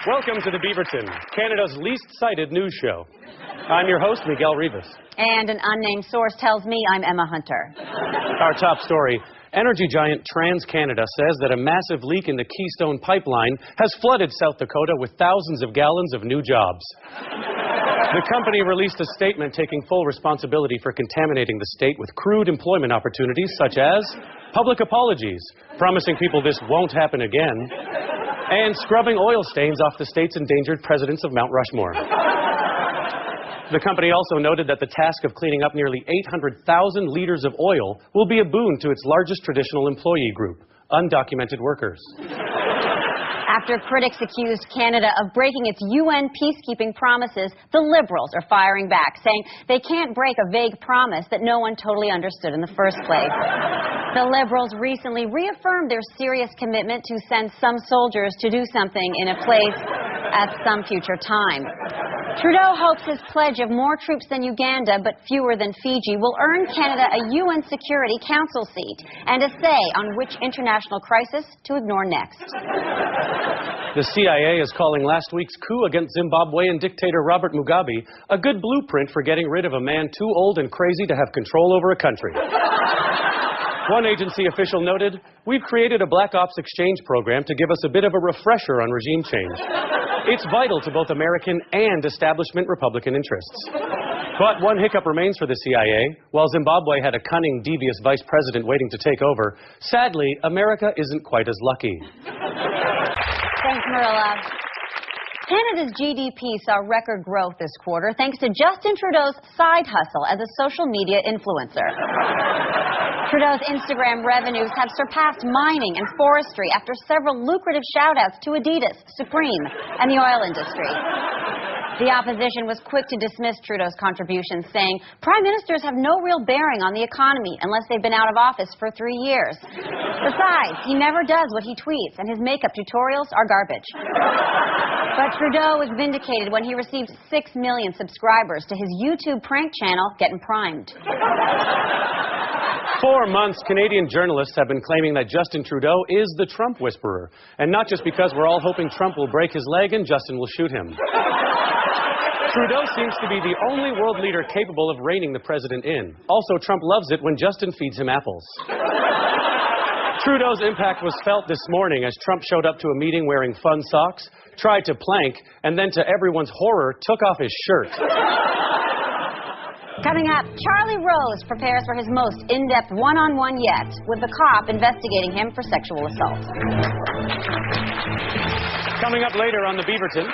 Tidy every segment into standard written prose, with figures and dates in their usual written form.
Welcome to the Beaverton, Canada's least cited news show. I'm your host, Miguel Rivas. And an unnamed source tells me I'm Emma Hunter. Our top story, energy giant TransCanada says that a massive leak in the Keystone Pipeline has flooded South Dakota with thousands of gallons of new jobs. The company released a statement taking full responsibility for contaminating the state with crude employment opportunities such as public apologies, promising people this won't happen again, and scrubbing oil stains off the state's endangered presidents of Mount Rushmore. The company also noted that the task of cleaning up nearly 800,000 liters of oil will be a boon to its largest traditional employee group, undocumented workers. After critics accused Canada of breaking its UN peacekeeping promises, the Liberals are firing back, saying they can't break a vague promise that no one totally understood in the first place. The Liberals recently reaffirmed their serious commitment to send some soldiers to do something in a place at some future time. Trudeau hopes his pledge of more troops than Uganda but fewer than Fiji will earn Canada a UN Security Council seat and a say on which international crisis to ignore next. The CIA is calling last week's coup against Zimbabwean dictator Robert Mugabe a good blueprint for getting rid of a man too old and crazy to have control over a country. One agency official noted, "We've created a Black Ops exchange program to give us a bit of a refresher on regime change. It's vital to both American and establishment Republican interests." But one hiccup remains for the CIA. While Zimbabwe had a cunning, devious vice president waiting to take over, sadly, America isn't quite as lucky. Thanks, Marilla. Canada's GDP saw record growth this quarter thanks to Justin Trudeau's side hustle as a social media influencer. Trudeau's Instagram revenues have surpassed mining and forestry after several lucrative shout-outs to Adidas, Supreme, and the oil industry. The opposition was quick to dismiss Trudeau's contributions, saying prime ministers have no real bearing on the economy unless they've been out of office for 3 years. Besides, he never does what he tweets, and his makeup tutorials are garbage. But Trudeau was vindicated when he received 6 million subscribers to his YouTube prank channel, Getting Primed. 4 months, Canadian journalists have been claiming that Justin Trudeau is the Trump whisperer, and not just because we're all hoping Trump will break his leg and Justin will shoot him. Trudeau seems to be the only world leader capable of reining the president in. Also, Trump loves it when Justin feeds him apples. Trudeau's impact was felt this morning as Trump showed up to a meeting wearing fun socks, tried to plank, and then to everyone's horror, took off his shirt. Coming up, Charlie Rose prepares for his most in-depth one-on-one yet with the cop investigating him for sexual assault. Coming up later on the Beaverton,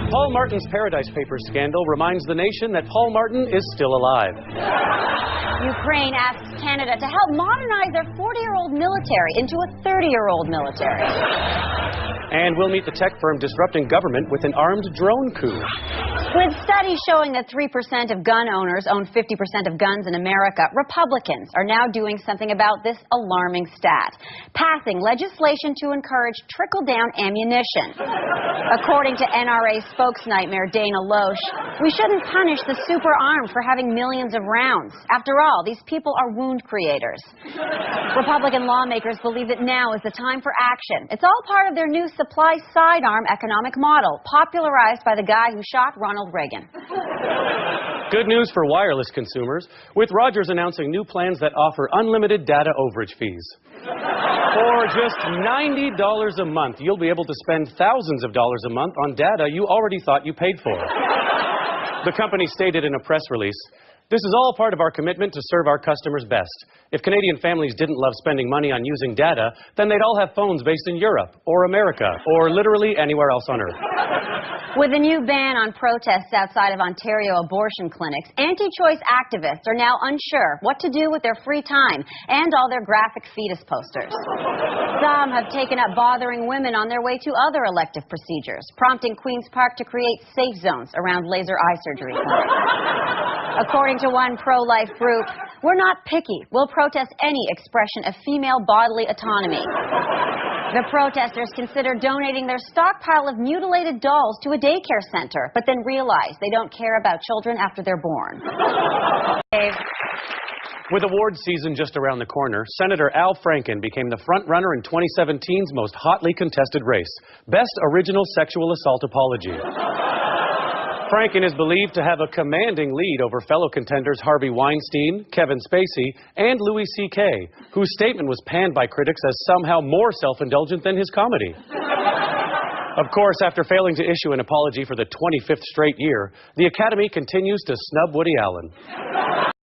Paul Martin's Paradise Papers scandal reminds the nation that Paul Martin is still alive. Ukraine asks Canada to help modernize their 40-year-old military into a 30-year-old military. And we'll meet the tech firm disrupting government with an armed drone coup. With studies showing that 3% of gun owners own 50% of guns in America, Republicans are now doing something about this alarming stat, passing legislation to encourage trickle-down ammunition. According to NRA spokesnightmare Dana Loesch, we shouldn't punish the super-armed for having millions of rounds. After all, these people are wound creators. Republican lawmakers believe that now is the time for action. It's all part of their new supply sidearm economic model, popularized by the guy who shot Ronald Reagan. Good news for wireless consumers, with Rogers announcing new plans that offer unlimited data overage fees. For just $90 a month, you'll be able to spend thousands of dollars a month on data you already thought you paid for. The company stated in a press release, "This is all part of our commitment to serve our customers best. If Canadian families didn't love spending money on using data, then they'd all have phones based in Europe or America or literally anywhere else on Earth." With a new ban on protests outside of Ontario abortion clinics, anti-choice activists are now unsure what to do with their free time and all their graphic fetus posters. Some have taken up bothering women on their way to other elective procedures, prompting Queen's Park to create safe zones around laser eye surgery clinics. According to one pro-life group, "We're not picky. We'll protest any expression of female bodily autonomy." The protesters consider donating their stockpile of mutilated dolls to a daycare center, but then realize they don't care about children after they're born. With awards season just around the corner, Senator Al Franken became the front-runner in 2017's most hotly contested race, Best Original Sexual Assault Apology. Franken is believed to have a commanding lead over fellow contenders Harvey Weinstein, Kevin Spacey, and Louis C.K., whose statement was panned by critics as somehow more self-indulgent than his comedy. Of course, after failing to issue an apology for the 25th straight year, the Academy continues to snub Woody Allen.